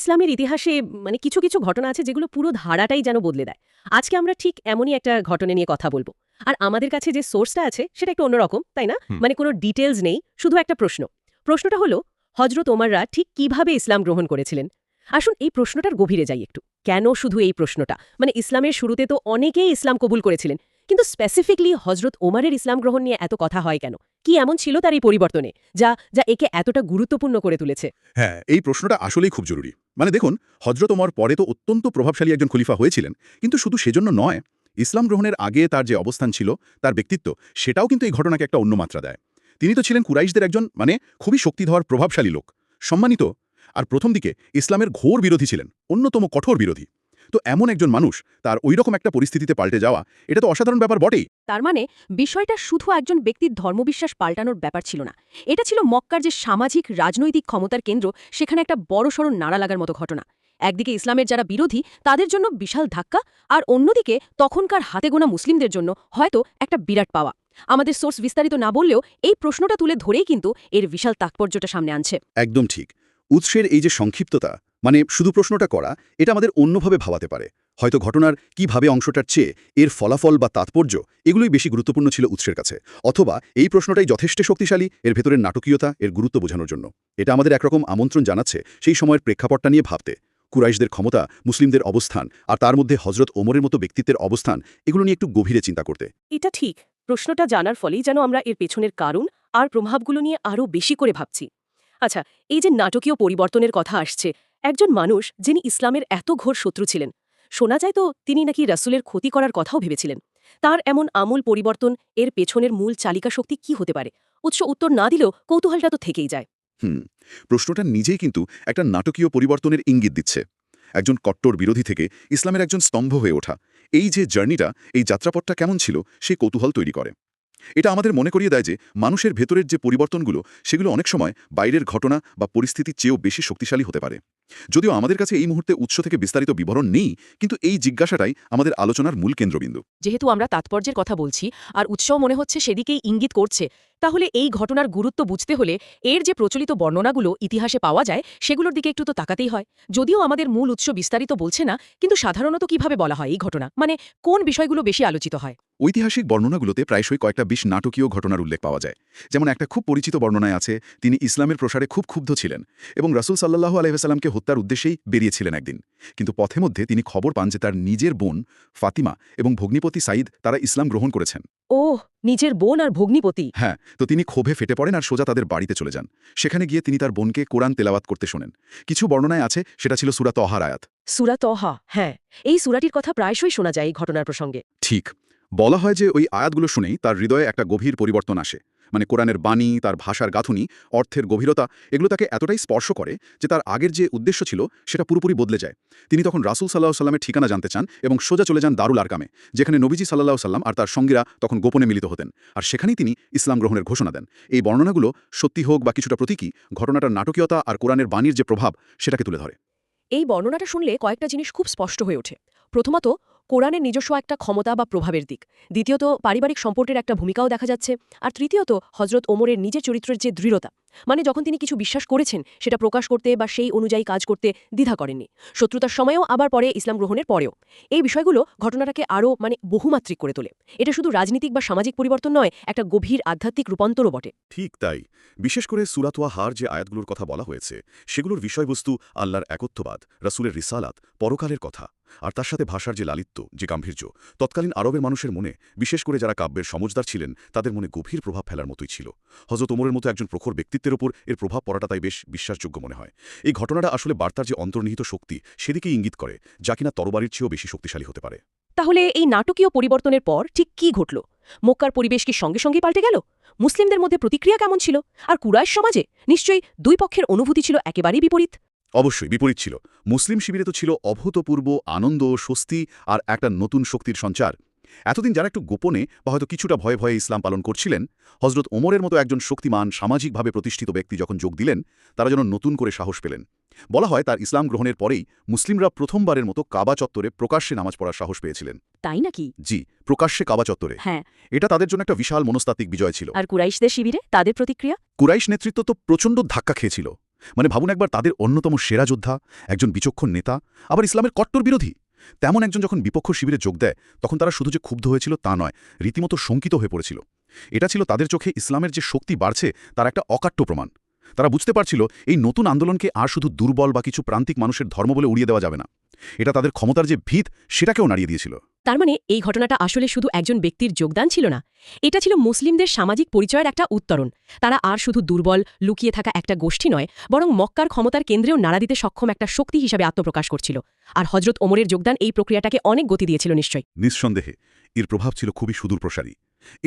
ইসলামের ইতিহাসে কিছু কিছু ঘটনা আছে যেগুলো পুরো ধারাটাই যেন বদলে দেয়। আজকে আমরা ঠিক এমনই একটা ঘটনা নিয়ে কথা বলবো। আর আমাদের কাছে যে সোর্সটা আছে সেটা একটু অন্যরকম, তাই না? হুম। কোনো ডিটেলস নেই, শুধু একটা প্রশ্ন। প্রশ্নটা হলো, হজরত ওমররা ঠিক কিভাবে ইসলাম গ্রহণ করেছিলেন? আসুন এই প্রশ্নটার গভীরে যাই একটু। কেন শুধু এই প্রশ্নটা? ইসলামের শুরুতে তো অনেকেই ইসলাম কবুল করেছিলেন, কিন্তু স্পেসিফিকলি হজরত ওমরের ইসলাম গ্রহণ নিয়ে এত কথা হয় কেন? কি এমন ছিল তার এই পরিবর্তনে যা যা একে এতটা গুরুত্বপূর্ণ করে তুলেছে? হ্যাঁ, এই প্রশ্নটা আসলেই খুব জরুরি। দেখুন, হজরত ওমর পরে তো অত্যন্ত প্রভাবশালী একজন খলিফা হয়েছিলেন, কিন্তু শুধু সেজন্য নয়, ইসলাম গ্রহণের আগে তার যে অবস্থান ছিল, তার ব্যক্তিত্ব, সেটাও কিন্তু এই ঘটনাকে একটা অন্য মাত্রা দেয়। তিনি তো ছিলেন কুরাইশদের একজন খুবই শক্তিধর প্রভাবশালী লোক, সম্মানিত, আর প্রথম দিকে ইসলামের ঘোর বিরোধী ছিলেন, অন্যতম কঠোর বিরোধী। তো এমন একজন মানুষ তার ওইরকম একটা পরিস্থিতিতে পাল্টে যাওয়া, এটা তো অসাধারণ ব্যাপার বটেই। তার বিষয়টা শুধু একজন ব্যক্তির ধর্মবিশ্বাস পাল্টানোর ব্যাপার ছিল না। এটা ছিল মক্কার যে সামাজিক রাজনৈতিক ক্ষমতার কেন্দ্র, সেখানে একটা বড়সড় নাড়া লাগার মতো ঘটনা। একদিকে ইসলামের যারা বিরোধী তাদের জন্য বিশাল ধাক্কা, আর অন্যদিকে তখনকার হাতে গোনা মুসলিমদের জন্য হয়তো একটা বিরাট পাওয়া। আমাদের সোর্স বিস্তারিত না বললেও এই প্রশ্নটা তুলে ধরেই কিন্তু এর বিশাল তাৎপর্যটা সামনে আনছে। একদম ঠিক। উৎসের এই যে সংক্ষিপ্ততা, শুধু প্রশ্নটা করা, এটা আমাদের অন্যভাবে ভাবাতে পারে। হয়তো ঘটনার কিভাবে অংশটার চেয়ে এর ফলাফল বা তাৎপর্য, এগুলোই বেশি গুরুত্বপূর্ণ ছিল উৎসের কাছে। অথবা এই প্রশ্নটাই যথেষ্ট শক্তিশালী এর ভেতরের নাটকীয়তা, এর গুরুত্ব বোঝানোর জন্য। এটা আমাদের একরকম আমন্ত্রণ জানাচ্ছে সেই সময়ের প্রেক্ষাপটটা নিয়ে ভাবতে। কুরাইশদের ক্ষমতা, মুসলিমদের অবস্থান, আর তার মধ্যে হজরত ওমরের মতো ব্যক্তিত্বের অবস্থান, এগুলো নিয়ে একটু গভীরে চিন্তা করতে। এটা ঠিক। প্রশ্নটা জানার ফলেই যেন আমরা এর পেছনের কারণ আর প্রভাবগুলো নিয়ে আরও বেশি করে ভাবছি। আচ্ছা, এই যে নাটকীয় পরিবর্তনের কথা আসছে, একজন মানুষ যিনি ইসলামের এত ঘোর শত্রু ছিলেন, শোনা যায় তো তিনি নাকি রাসূলের ক্ষতি করার কথাও ভেবেছিলেন। তার এমন আমূল পরিবর্তন, এর পেছনের মূল চালিকা শক্তি কি হতে পারে? উত্তর না দিলেও কৌতূহলটা তো থেকেই যায়। হুম, প্রশ্নটা নিজেই কিন্তু একটা নাটকীয় পরিবর্তনের ইঙ্গিত দিচ্ছে। একজন কট্টর বিরোধী থেকে ইসলামের একজন স্তম্ভ হয়ে ওঠা, এই যে জার্নিটা, এই যাত্রাপথটা কেমন ছিল, সে কৌতূহল তৈরি করে। এটা আমাদের মনে করিয়ে দেয় যে মানুষের ভেতরের যে পরিবর্তনগুলো, সেগুলো অনেক সময় বাইরের ঘটনা বা পরিস্থিতির চেয়েও বেশি শক্তিশালী হতে পারে। যদিও আমাদের কাছে এই মুহূর্তে উৎস থেকে বিস্তারিত বিবরণ নেই, কিন্তু এই জিজ্ঞাসাটাই আমাদের আলোচনার মূল কেন্দ্রবিন্দু। যেহেতু আমরা তাৎপর্যের কথা বলছি আর উৎসও মনে হচ্ছে সেদিকেই ইঙ্গিত করছে, তাহলে এই ঘটনার গুরুত্ব বুঝতে হলে এর যে প্রচলিত বর্ণনাগুলো ইতিহাসে পাওয়া যায় সেগুলোর দিকে একটু তো তাকাতেই হয়। যদিও আমাদের মূল উৎস বিস্তারিত বলছে না, কিন্তু সাধারণত কিভাবে বলা হয় এই ঘটনা, কোন বিষয়গুলো বেশি আলোচিত হয়? ঐতিহাসিক বর্ণনাগুলোতে প্রায়শই কয়েকটা বেশ নাটকীয় ঘটনার উল্লেখ পাওয়া যায়। যেমন একটা খুব পরিচিত বর্ণনায় আছে, তিনি ইসলামের প্রসারে খুব ক্ষুব্ধ ছিলেন এবং রাসূল সাল্লাল্লাহু আলাইহি ওয়াসাল্লামকে হত্যার উদ্দেশ্যেই বেরিয়েছিলেন একদিন। কিন্তু পথে মধ্যে তিনি খবর পান যে তার নিজের বোন ফাতিমা এবং ভগ্নিপতি সাঈদ তারা ইসলাম গ্রহণ করেছেন। ওহ, নিজের বোন আর ভগ্নিপতি! হ্যাঁ, তো তিনি ক্ষোভে ফেটে পড়েন আর সোজা তাদের বাড়িতে চলে যান। সেখানে গিয়ে তিনি তার বোনকে কোরআন তেলাওয়াত করতে শোনেন। কিছু বর্ণনায় আছে সেটা ছিল সূরা তহার আয়াত। সূরা তহা, হ্যাঁ, এই সূরাটির কথা প্রায়শই শোনা যায় এই ঘটনার প্রসঙ্গে। ঠিক। বলা হয় যে ওই আয়াতগুলো শুনেই তার হৃদয়ে একটা গভীর পরিবর্তন আসে। কোরআনের বাণী, তার ভাষার গাঁথুনি, অর্থের গভীরতা, এগুলো তাকে এতটাই স্পর্শ করে যে তার আগের যে উদ্দেশ্য ছিল সেটা পুরোপুরি বদলে যায়। তিনি তখন রাসূল সাল্লাল্লাহু আলাইহি সাল্লামের ঠিকানা জানতে চান এবং সোজা চলে যান দারুল আরকামে, যেখানে নবীজি সাল্লাল্লাহু আলাইহি সাল্লাম আর তার সঙ্গীরা তখন গোপনে মিলিত হতেন। আর সেখানেই তিনি ইসলাম গ্রহণের ঘোষণা দেন। এই বর্ণনাগুলো সত্যি হোক বা কিছুটা প্রতীকী, ঘটনাটার নাটকীয়তা আর কোরআনের বাণীর যে প্রভাব, সেটাকে তুলে ধরে। এই বর্ণনাটা শুনলে কয়েকটা জিনিস খুব স্পষ্ট হয়ে ওঠে। প্রথমত, কোরআনের নিজস্ব একটা ক্ষমতা বা প্রভাবের দিক। দ্বিতীয়ত, পারিবারিক সম্পর্কের একটা ভূমিকাও দেখা যাচ্ছে। আর তৃতীয়ত, হজরত ওমরের নিজের চরিত্রের যে দৃঢ়তা, যখন তিনি কিছু বিশ্বাস করেছেন সেটা প্রকাশ করতে বা সেই অনুযায়ী কাজ করতে দ্বিধা করেননি। শত্রুতার সময়ও আবার পরে ইসলাম গ্রহণের পরেও। এই বিষয়গুলো ঘটনাটাকে আরও বহুমাত্রিক করে তোলে। এটা শুধু রাজনীতিক বা সামাজিক পরিবর্তন নয়, একটা গভীর আধ্যাত্মিক রূপান্তরও বটে। ঠিক তাই। বিশেষ করে সূরা তহার যে আয়াতগুলোর কথা বলা হয়েছে, সেগুলোর বিষয়বস্তু আল্লাহর একত্ববাদ, রাসূলের রিসালাত, পরকালের কথা, আর তার সাথে ভাষার যে লালিত্য, যে গাম্ভীর্য, তৎকালীন আরবের মানুষের মনে, বিশেষ করে যারা কাব্যের সমজদার ছিলেন, তাদের মনে গভীর প্রভাব ফেলার মতোই ছিল। হযরত ওমরের মতো একজন প্রখর ব্যক্তিত্বের ওপর এর প্রভাব পড়াটা তাই বেশ বিশ্বাসযোগ্য মনে হয়। এই ঘটনাটা আসলে বার্তার যে অন্তর্নিহিত শক্তি, সেদিকেই ইঙ্গিত করে, যা কিনা তরবারির চেয়েও বেশি শক্তিশালী হতে পারে। তাহলে এই নাটকীয় পরিবর্তনের পর ঠিক কী ঘটল? মক্কার পরিবেশ কি সঙ্গে সঙ্গেই পাল্টে গেল? মুসলিমদের মধ্যে প্রতিক্রিয়া কেমন ছিল? আর কুরাইশ সমাজে নিশ্চয়ই দুই পক্ষের অনুভূতি ছিল একেবারেই বিপরীত। অবশ্যই বিপরীত ছিল। মুসলিম শিবিরে তো ছিল অভূতপূর্ব আনন্দ, স্বস্তি আর একটা নতুন শক্তির সঞ্চার। এতদিন যারা একটু গোপনে বা হয়তো কিছুটা ভয়ে ভয়ে ইসলাম পালন করছিলেন, হজরত ওমরের মতো একজন শক্তিমান, সামাজিকভাবে প্রতিষ্ঠিত ব্যক্তি যখন যোগ দিলেন, তারা যেন নতুন করে সাহস পেলেন। বলা হয় তার ইসলাম গ্রহণের পরেই মুসলিমরা প্রথমবারের মতো কাবা চত্বরে প্রকাশ্যে নামাজ পড়ার সাহস পেয়েছিলেন। তাই নাকি? জি, প্রকাশ্যে কাবা চত্বরে। হ্যাঁ। এটা তাদের জন্য একটা বিশাল মনস্তাত্ত্বিক বিজয় ছিল। আর কুরাইশদের শিবিরে তাদের প্রতিক্রিয়া? কুরাইশ নেতৃত্ব তো প্রচণ্ড ধাক্কা খেয়েছিল। মানে ভাবুন একবার, তাদের অন্যতম সেরা যোদ্ধা, একজন বিচক্ষণ নেতা, আবার ইসলামের কট্টর বিরোধী, তেমন একজন যখন বিপক্ষ শিবিরে যোগ দেয়, তখন তারা শুধু যে ক্ষুব্ধ হয়েছিল তা নয়, রীতিমতো শঙ্কিত হয়ে পড়েছিল। এটা ছিল তাদের চোখে ইসলামের যে শক্তি বাড়ছে তার একটা অকাট্য প্রমাণ। তারা বুঝতে পারছিল এই নতুন আন্দোলনকে আর শুধু দুর্বল বা কিছু প্রান্তিক মানুষের ধর্ম বলে উড়িয়ে দেওয়া যাবে না। এটা তাদের ক্ষমতার যে ভিত, সেটাকেও নাড়িয়ে দিয়েছিল। তার মানে এই ঘটনাটা আসলে শুধু একজন ব্যক্তির যোগদান ছিল না, এটা ছিল মুসলিমদের সামাজিক পরিচয়ের একটা উত্তরণ। তারা আর শুধু দুর্বল, লুকিয়ে থাকা একটা গোষ্ঠী নয়, বরং মক্কার ক্ষমতার কেন্দ্রেও নাড়া দিতে সক্ষম একটা শক্তি হিসাবে আত্মপ্রকাশ করছিল। আর হজরত ওমরের যোগদান এই প্রক্রিয়াটাকে অনেক গতি দিয়েছিল নিশ্চয়ই। নিঃসন্দেহে এর প্রভাব ছিল খুবই সুদূরপ্রসারী।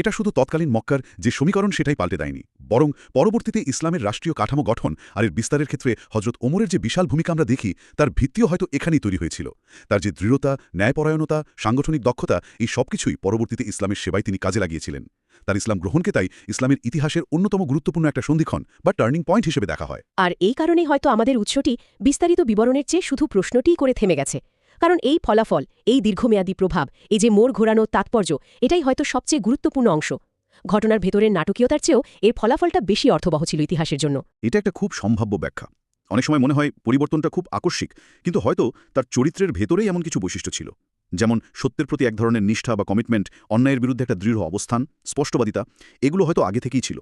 এটা শুধু তৎকালীন মক্কার যে সমীকরণ সেটাই পাল্টে দেয়নি, বরং পরবর্তীতে ইসলামের রাষ্ট্রীয় কাঠামো গঠন আর এর বিস্তারের ক্ষেত্রে হজরত ওমরের যে বিশাল ভূমিকা আমরা দেখি, তার ভিত্তিও হয়তো এখানেই তৈরি হয়েছিল। তার যে দৃঢ়তা, ন্যায়পরায়ণতা, সাংগঠনিক দক্ষতা, এই সবকিছুই পরবর্তীতে ইসলামের সেবায় তিনি কাজে লাগিয়েছিলেন। তার ইসলাম গ্রহণকে তাই ইসলামের ইতিহাসের অন্যতম গুরুত্বপূর্ণ একটা সন্ধিক্ষণ বা টার্নিং পয়েন্ট হিসেবে দেখা হয়। আর এই কারণেই হয়তো আমাদের উৎসটি বিস্তারিত বিবরণের চেয়ে শুধু প্রশ্নটিই করে থেমে গেছে। কারণ এই ফলাফল, এই দীর্ঘমেয়াদী প্রভাব, এই যে মোড় ঘোরানো তাৎপর্য, এটাই হয়তো সবচেয়ে গুরুত্বপূর্ণ অংশ। ঘটনার ভেতরের নাটকীয়তার চেয়েও এর ফলাফলটা বেশি অর্থবহ ছিল ইতিহাসের জন্য। এটা একটা খুব সম্ভাব্য ব্যাখ্যা। অনেক সময় মনে হয় পরিবর্তনটা খুব আকস্মিক, কিন্তু হয়তো তার চরিত্রের ভেতরেই এমন কিছু বৈশিষ্ট্য ছিল, যেমন সত্যের প্রতি এক ধরনের নিষ্ঠা বা কমিটমেন্ট, অন্যায়ের বিরুদ্ধে একটা দৃঢ় অবস্থান, স্পষ্টবাদিতা। এগুলো হয়তো আগে থেকেই ছিল।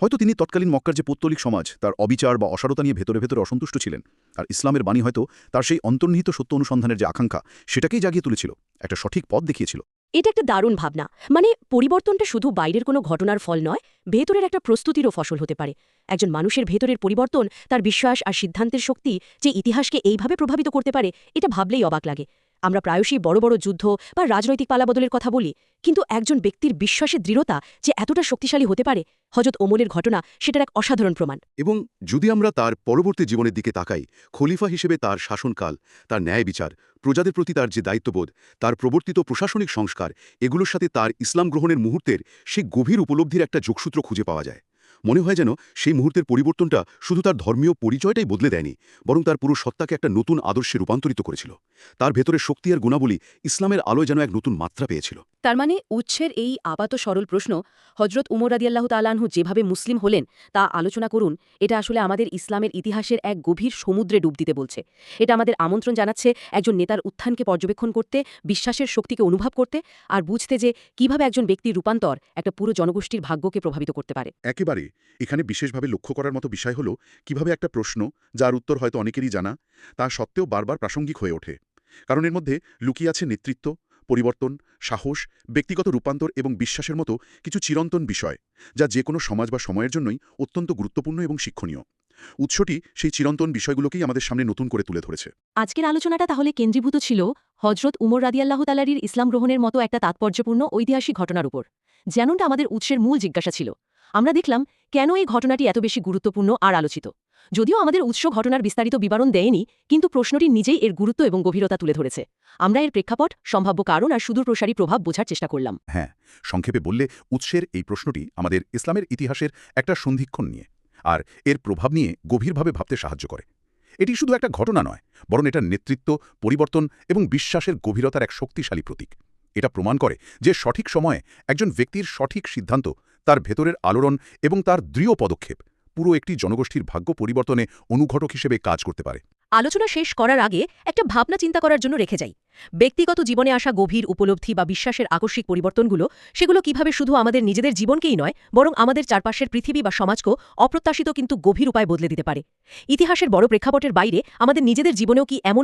হয়তো তিনি তৎকালীন মক্কার যে পৌত্তলিক সমাজ, তার অবিচার বা অসারতা নিয়ে ভেতরে ভেতরে অসন্তুষ্ট ছিলেন, আর ইসলামের বাণী হয়তো তার সেই অন্তর্নিহিত সত্য অনুসন্ধানের যে আকাঙ্ক্ষা, সেটাকেই জাগিয়ে তুলেছিল, একটা সঠিক পথ দেখিয়েছিল। এটা একটা দারুণ ভাবনা। মানে পরিবর্তনটা শুধু বাইরের কোনো ঘটনার ফল নয়, ভেতরের একটা প্রস্তুতিরও ফসল হতে পারে। একজন মানুষের ভেতরের পরিবর্তন, তার বিশ্বাস আর সিদ্ধান্তের শক্তি যে ইতিহাসকে এইভাবে প্রভাবিত করতে পারে, এটা ভাবলেই অবাক লাগে। আমরা প্রায়শই বড় বড় যুদ্ধ বা রাজনৈতিক পালাবদলের কথা বলি, কিন্তু একজন ব্যক্তির বিশ্বাসের দৃঢ়তা যে এতটা শক্তিশালী হতে পারে, হজরত ওমরের ঘটনা সেটার এক অসাধারণ প্রমাণ। এবং যদি আমরা তার পরবর্তী জীবনের দিকে তাকাই, খলিফা হিসেবে তার শাসনকাল, তার ন্যায় বিচার, প্রজাদের প্রতি তার যে দায়িত্ববোধ, তার প্রবর্তিত প্রশাসনিক সংস্কার, এগুলোর সাথে তার ইসলাম গ্রহণের মুহূর্তের সেই গভীর উপলব্ধির একটা যোগসূত্র খুঁজে পাওয়া যায়। মনে হয় যেন সেই মুহূর্তের পরিবর্তনটা শুধু তার ধর্মীয় পরিচয়টাই বদলে দেয়নি, বরং তার পুরো সত্তাকে একটা নতুন আদর্শে রূপান্তরিত করেছিল। তার ভেতরের শক্তি আর গুণাবলী ইসলামের আলোয় যেন এক নতুন মাত্রা পেয়েছিল। তার মানে উৎসের এই আপাত সরল প্রশ্ন, হজরত উমর রাদিয়াল্লাহু তাআলাহু যেভাবে মুসলিম হলেন তা আলোচনা করুন, এটা আসলে আমাদের ইসলামের ইতিহাসের এক গভীর সমুদ্রে ডুব দিতে বলছে। এটা আমাদের আমন্ত্রণ জানাচ্ছে একজন নেতার উত্থানকে পর্যবেক্ষণ করতে, বিশ্বাসের শক্তিকে অনুভব করতে, আর বুঝতে যে কিভাবে একজন ব্যক্তির রূপান্তর একটা পুরো জনগোষ্ঠীর ভাগ্যকে প্রভাবিত করতে পারে। একেবারে এখানে বিশেষভাবে লক্ষ্য করার মতো বিষয় হলো কিভাবে একটা প্রশ্ন, যার উত্তর হয়তো অনেকেরই জানা, তা সত্ত্বেও বারবার প্রাসঙ্গিক হয়ে ওঠে। কারণ এর মধ্যে লুকিয়ে আছে নেতৃত্ব, পরিবর্তন, সাহস, ব্যক্তিগত রূপান্তর এবং বিশ্বাসের মতো কিছু চিরন্তন বিষয়, যা যে কোনো সমাজ বা সময়ের জন্যই অত্যন্ত গুরুত্বপূর্ণ এবং শিক্ষণীয়। উৎসটি সেই চিরন্তন বিষয়গুলোকেই আমাদের সামনে নতুন করে তুলে ধরেছে। আজকের আলোচনাটা তাহলে কেন্দ্রীভূত ছিল হজরত উমর রাদিয়াল্লাহু তাআলার ইসলাম গ্রহণের মতো একটা তাৎপর্যপূর্ণ ঐতিহাসিক ঘটনার উপর, যেমনটা আমাদের উৎসের মূল জিজ্ঞাসা ছিল। আমরা দেখলাম কেন এই ঘটনাটি এত বেশি গুরুত্বপূর্ণ আর আলোচিত। যদিও আমাদের উৎস ঘটনার বিস্তারিত বিবরণ দেয়নি, কিন্তু প্রশ্নটি নিজেই এর গুরুত্ব এবং গভীরতা তুলে ধরেছে। আমরা এর প্রেক্ষাপট, সম্ভাব্য কারণ আর সুদূরপ্রসারী প্রভাব বোঝার চেষ্টা করলাম। হ্যাঁ, সংক্ষেপে বললে উৎসের এই প্রশ্নটি আমাদের ইসলামের ইতিহাসের একটা সন্ধিক্ষণ নিয়ে আর এর প্রভাব নিয়ে গভীরভাবে ভাবতে সাহায্য করে। এটি শুধু একটা ঘটনা নয়, বরং এটা নেতৃত্ব, পরিবর্তন এবং বিশ্বাসের গভীরতার এক শক্তিশালী প্রতীক। এটা প্রমাণ করে যে সঠিক সময়ে একজন ব্যক্তির সঠিক সিদ্ধান্ত, তার ভেতরের আলোড়ন এবং তার দৃঢ় পদক্ষেপ পুরো একটি জনগোষ্ঠীর ভাগ্য পরিবর্তনে অনুঘটক হিসেবে কাজ করতে পারে। আলোচনা শেষ করার আগে একটা ভাবনা চিন্তা করার জন্য রেখে যাই। ব্যক্তিগত জীবনে আসা গভীর উপলব্ধি বা বিশ্বাসের আকস্মিক পরিবর্তনগুলো, সেগুলো কিভাবে শুধু আমাদের নিজেদের জীবনকেই নয়, বরং আমাদের চারপাশের পৃথিবী বা সমাজকেও অপ্রত্যাশিত কিন্তু গভীর উপায় বদলে দিতে পারে। ইতিহাসের বড় প্রেক্ষাপটের বাইরে আমাদের নিজেদের জীবনেও কি এমন